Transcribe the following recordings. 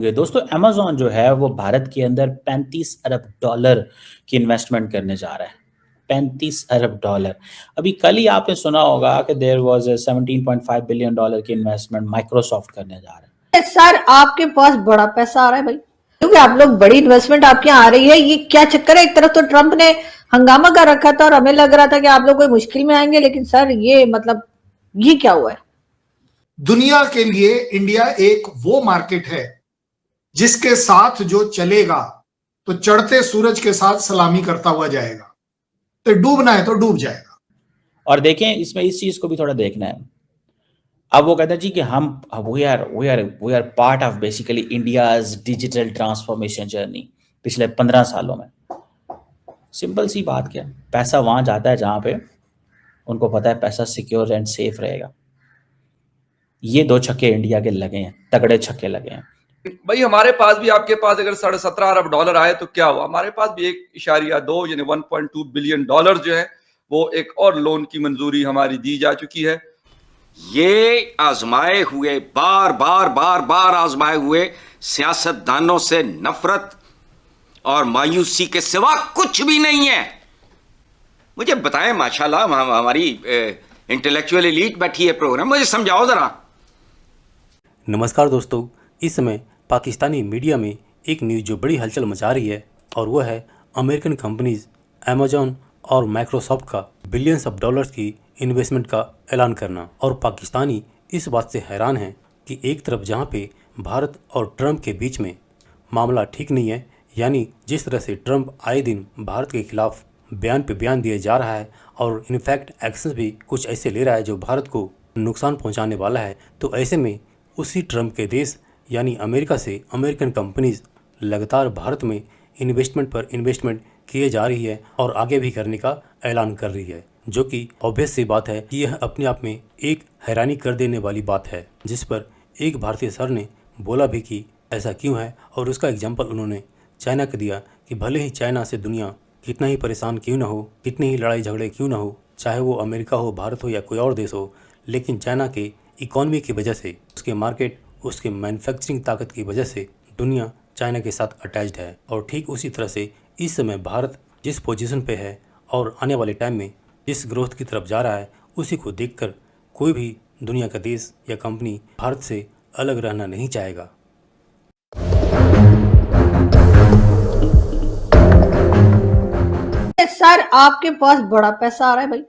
ये दोस्तों अमेज़न जो है वो भारत के अंदर 35 अरब डॉलर की इन्वेस्टमेंट करने जा रहा है। 35 अरब डॉलर। अभी कल ही आपने सुना होगा कि there was a 17.5 billion dollar की इन्वेस्टमेंट माइक्रोसॉफ्ट करने जा रहा है। सर आपके पास बड़ा पैसा आ रहा है भाई, क्योंकि आप लोग बड़ी इन्वेस्टमेंट आपके यहाँ आ रही है। ये क्या चक्कर है? एक तरफ तो ट्रंप ने हंगामा कर रखा था और हमें लग रहा था कि आप लोग कोई मुश्किल में आएंगे, लेकिन सर ये मतलब ये क्या हुआ है? दुनिया के लिए इंडिया एक वो मार्केट है जिसके साथ जो चलेगा तो चढ़ते सूरज के साथ सलामी करता हुआ जाएगा, तो डूबना है तो डूब जाएगा। और देखें इसमें इस चीज को भी थोड़ा देखना है। अब वो कहता है जी कि हम we are part of basically India's digital transformation journey पिछले 15 सालों में। सिंपल सी बात क्या, पैसा वहां जाता है जहां पे उनको पता है पैसा सिक्योर एंड सेफ रहेगा। ये 2 छक्के इंडिया के लगे हैं, तगड़े छक्के लगे हैं। भाई हमारे पास भी, आपके पास अगर 17.5 अरब डॉलर आए तो क्या हुआ, हमारे पास भी 1.2 यानी 1.2 बिलियन डॉलर जो है वो एक और लोन की मंजूरी हमारी दी जा चुकी है। ये आजमाए हुए, बार बार आजमाए हुए सियासतदानों से नफरत और मायूसी के सिवा कुछ भी नहीं है। मुझे बताएं, माशाल्लाह हमारी इंटेलेक्चुअल एलीट बैठी है प्रोग्राम, मुझे समझाओ जरा। नमस्कार दोस्तों, इस समय पाकिस्तानी मीडिया में एक न्यूज़ जो बड़ी हलचल मचा रही है और वह है अमेरिकन कंपनीज अमेजॉन और माइक्रोसॉफ्ट का बिलियंस ऑफ डॉलर्स की इन्वेस्टमेंट का ऐलान करना। और पाकिस्तानी इस बात से हैरान हैं कि एक तरफ जहां पे भारत और ट्रंप के बीच में मामला ठीक नहीं है, यानी जिस तरह से ट्रंप आए दिन भारत के खिलाफ बयान पे बयान दिए जा रहा है और इनफैक्ट एक्शंस भी कुछ ऐसे ले रहा है जो भारत को नुकसान पहुंचाने वाला है, तो ऐसे में उसी ट्रंप के देश यानी अमेरिका से अमेरिकन कंपनीज लगातार भारत में इन्वेस्टमेंट पर इन्वेस्टमेंट किए जा रही है और आगे भी करने का ऐलान कर रही है, जो कि ऑब्वियस सी बात है कि यह अपने आप में एक हैरानी कर देने वाली बात है, जिस पर एक भारतीय सर ने बोला भी कि ऐसा क्यों है। और उसका एग्जाम्पल उन्होंने चाइना का दिया कि भले ही चाइना से दुनिया कितना ही परेशान क्यों ना हो, कितनी ही लड़ाई झगड़े क्यों ना हो, चाहे वो अमेरिका हो, भारत हो या कोई और देश हो, लेकिन चाइना के इकॉनमी की वजह से, उसके मार्केट, उसके मैन्युफैक्चरिंग ताकत की वजह से दुनिया चाइना के साथ अटैच्ड है। और ठीक उसी तरह से इस समय भारत जिस पोजीशन पे है और आने वाले टाइम में जिस ग्रोथ की तरफ जा रहा है, उसी को देखकर कोई भी दुनिया का देश या कंपनी भारत से अलग रहना नहीं चाहेगा। सर आपके पास बड़ा पैसा आ रहा है भाई,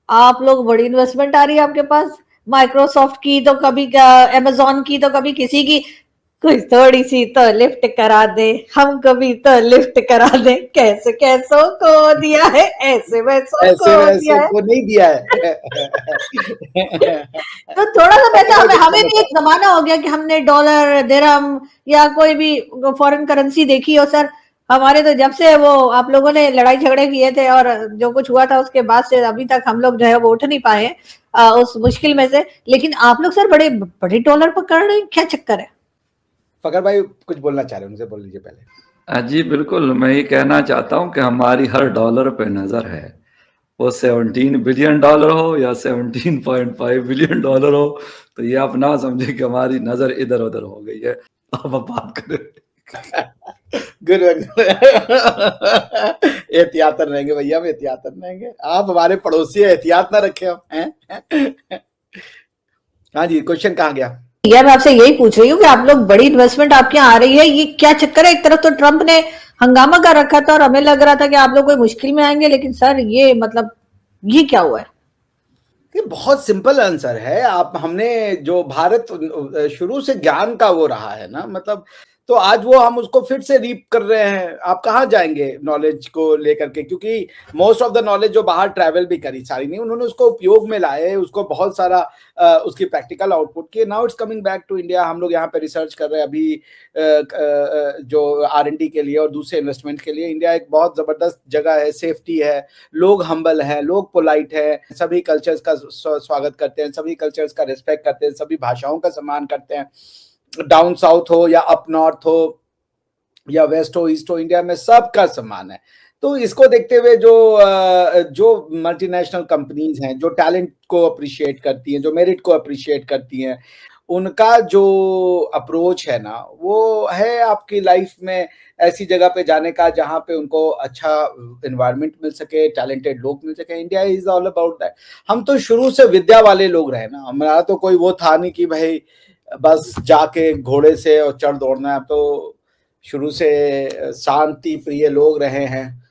आप लोग बड़ी इन्वेस्टमेंट आ रही है आपके पास। माइक्रोसॉफ्ट की तो कभी अमेजॉन की तो कभी किसी की, कोई थोड़ी सी तो लिफ्ट करा दे, हम कभी तो लिफ्ट करा दे। कैसे कैसों को दिया है, ऐसे वैसों को दिया है, को नहीं दिया है। तो थोड़ा सा पैसा हमें भी एक जमाना हो गया कि हमने डॉलर, दिरहम या कोई भी फॉरेन करेंसी देखी हो। सर हमारे तो जब से वो आप लोगों ने लड़ाई झगड़े किए थे और जो कुछ हुआ था उसके बाद से अभी तक हम लोग जो है वो उठ नहीं पाए उस मुश्किल में से। लेकिन आप लोग सर बड़े बड़े डॉलर पकड़ रहे हैं, क्या चक्कर है? फकर भाई कुछ बोलना चाह रहे हैं, उनसे बोल लीजिए पहले। जी बिल्कुल, मैं ये कहना चाहता हूँ कि हमारी हर डॉलर पे नजर है, वो 17 बिलियन डॉलर हो या 17.5 बिलियन डॉलर हो, तो ये आप ना समझे कि हमारी नजर इधर उधर हो गई है। अब बात करें। गुड एहतियातन रहेंगे भैया, हम एहतियातन रहेंगे। आप हमारे पड़ोसी है, एहतियात ना रखे हम हैं। हाँ जी, क्वेश्चन कहाँ गया? यार मैं आपसे यही पूछ रही हूँ कि आप लोग बड़ी इन्वेस्टमेंट आपके यहाँ आ रही है, ये क्या चक्कर है? एक तरफ तो ट्रंप ने हंगामा कर रखा था और हमें लग रहा था कि आप लोग कोई मुश्किल में आएंगे, लेकिन सर ये मतलब ये क्या हुआ है? ये बहुत सिंपल आंसर है। आप हमने जो भारत शुरू से ज्ञान का वो रहा है ना, मतलब तो आज वो हम उसको फिर से रीप कर रहे हैं। आप कहाँ जाएंगे नॉलेज को लेकर के, क्योंकि मोस्ट ऑफ द नॉलेज जो बाहर ट्रैवल भी करी, सारी नहीं, उन्होंने उसको उपयोग में लाए, उसको बहुत सारा उसकी प्रैक्टिकल आउटपुट किए। Now it's coming back to India. हम लोग यहाँ पे रिसर्च कर रहे हैं अभी जो R&D के लिए और दूसरे इन्वेस्टमेंट के लिए। इंडिया एक बहुत जबरदस्त जगह है, सेफ्टी है, लोग हम्बल हैं, लोग पोलाइट हैं, सभी कल्चर्स का स्वागत करते हैं, सभी कल्चर्स का रिस्पेक्ट करते हैं, सभी भाषाओं का सम्मान करते हैं। डाउन साउथ हो या अप नॉर्थ हो या वेस्ट हो, ईस्ट हो, इंडिया में सबका सम्मान है। तो इसको देखते हुए जो मल्टीनेशनल कंपनीज हैं, जो टैलेंट को अप्रिशिएट करती हैं, जो मेरिट को अप्रिशिएट करती हैं, उनका जो अप्रोच है ना वो है आपकी लाइफ में ऐसी जगह पे जाने का जहां पे उनको अच्छा एनवायरनमेंट मिल सके, टैलेंटेड लोग मिल सके। India is all about that. हम तो शुरू से विद्या वाले लोग रहे ना, हमारा तो कोई वो था नहीं कि भाई बस जाके घोड़े से और चढ़ दौड़ना है। तो शुरू से शांति प्रिय लोग रहे हैं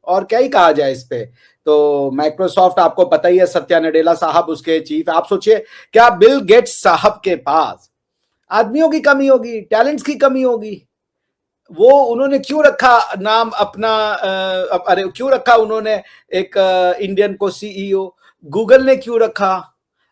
और क्या ही कहा जाए इस पे। तो माइक्रोसॉफ्ट आपको पता ही है, सत्या नडेला साहब उसके चीफ। आप सोचिए क्या बिल गेट्स साहब के पास आदमियों की कमी होगी, टैलेंट्स की कमी होगी, वो उन्होंने क्यों रखा नाम अपना अरे क्यों रखा उन्होंने एक इंडियन को सीईओ? गूगल ने क्यों रखा?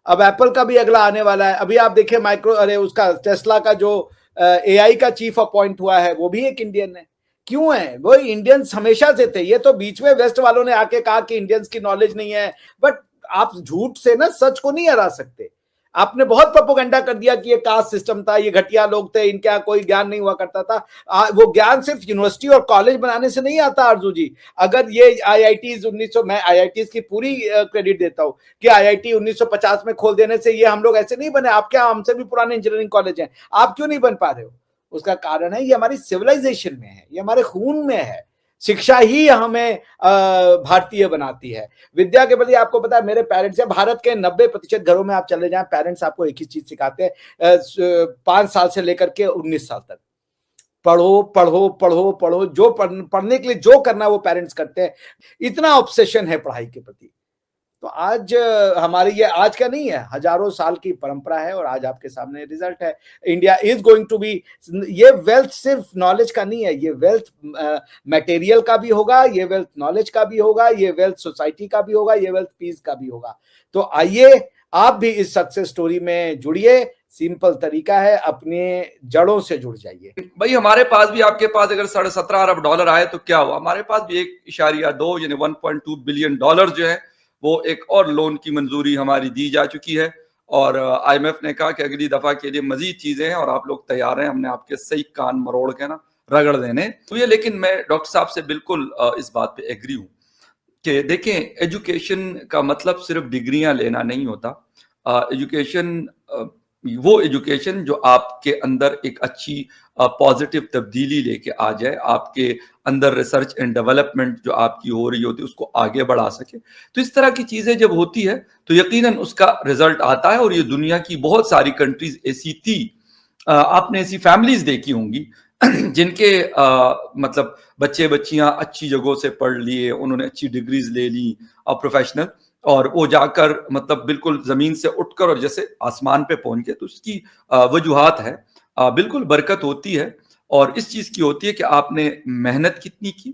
अब एप्पल का भी अगला आने वाला है। अभी आप देखिए उसका टेस्ला का जो एआई का चीफ अपॉइंट हुआ है वो भी एक इंडियन है। क्यों है? वो इंडियंस हमेशा से थे। ये तो बीच में वेस्ट वालों ने आके कहा कि इंडियंस की नॉलेज नहीं है, बट आप झूठ से ना सच को नहीं हरा सकते। आपने बहुत प्रोपेगेंडा कर दिया कि ये कास्ट सिस्टम था, ये घटिया लोग थे, इनका कोई ज्ञान नहीं हुआ करता था। वो ज्ञान सिर्फ यूनिवर्सिटी और कॉलेज बनाने से नहीं आता आरजू जी। अगर ये आईआईटीज 1900, मैं आईआईटीज की पूरी क्रेडिट देता हूं कि आईआईटी 1950 में खोल देने से ये हम लोग ऐसे नहीं बने। आप क्या, हमसे भी पुराने इंजीनियरिंग कॉलेज हैं, आप क्यों नहीं बन पा रहे हो? उसका कारण है ये हमारी सिविलाइजेशन में है, ये हमारे खून में है। शिक्षा ही हमें भारतीय बनाती है। विद्या के प्रति आपको पता है, मेरे पेरेंट्स हैं, भारत के 90% घरों में आप चले जाएं, पेरेंट्स आपको एक ही चीज सिखाते हैं 5 साल से लेकर के 19 साल तक, पढ़ो पढ़ो पढ़ो पढ़ो। जो पढ़ने के लिए जो करना है वो पेरेंट्स करते हैं। इतना ऑब्सेशन है पढ़ाई के प्रति। तो आज हमारी ये आज का नहीं है, हजारों साल की परंपरा है और आज आपके सामने रिजल्ट है। India is going to be, ये वेल्थ सिर्फ नॉलेज का नहीं है, ये वेल्थ मटेरियल का भी होगा, ये वेल्थ नॉलेज का भी होगा, ये वेल्थ सोसाइटी का भी होगा, ये वेल्थ पीस का भी होगा। तो आइए आप भी इस सक्सेस स्टोरी में जुड़िए। सिंपल तरीका है, अपने जड़ों से जुड़ जाइए। भाई हमारे पास भी, आपके पास अगर $17.5 अरब आए तो क्या हुआ? हमारे पास भी 1.2 यानी $1.2 बिलियन जो है वो एक और लोन की मंजूरी हमारी दी जा चुकी है। और आईएमएफ ने कहा कि अगली दफा के लिए मजीद चीजें हैं और आप लोग तैयार हैं हमने आपके सही कान मरोड़ के ना रगड़ देने। तो ये, लेकिन मैं डॉक्टर साहब से बिल्कुल इस बात पे एग्री हूं कि देखें, एजुकेशन का मतलब सिर्फ डिग्रियां लेना नहीं होता। एजुकेशन वो एजुकेशन जो आपके अंदर एक अच्छी पॉजिटिव तब्दीली लेके आ जाए, आपके अंदर रिसर्च एंड डेवलपमेंट जो आपकी हो रही होती है उसको आगे बढ़ा सके। तो इस तरह की चीजें जब होती है तो यकीनन उसका रिजल्ट आता है। और ये दुनिया की बहुत सारी कंट्रीज ऐसी थी, आपने ऐसी फैमिलीज देखी होंगी जिनके मतलब बच्चे बच्चियां अच्छी जगहों से पढ़ लिए, उन्होंने अच्छी डिग्रीज ले ली और प्रोफेशनल, और वो जाकर मतलब बिल्कुल जमीन से उठकर और जैसे आसमान पे पहुंच गए। तो उसकी वजूहात है, बिल्कुल बरकत होती है। और इस चीज की होती है कि आपने मेहनत कितनी की,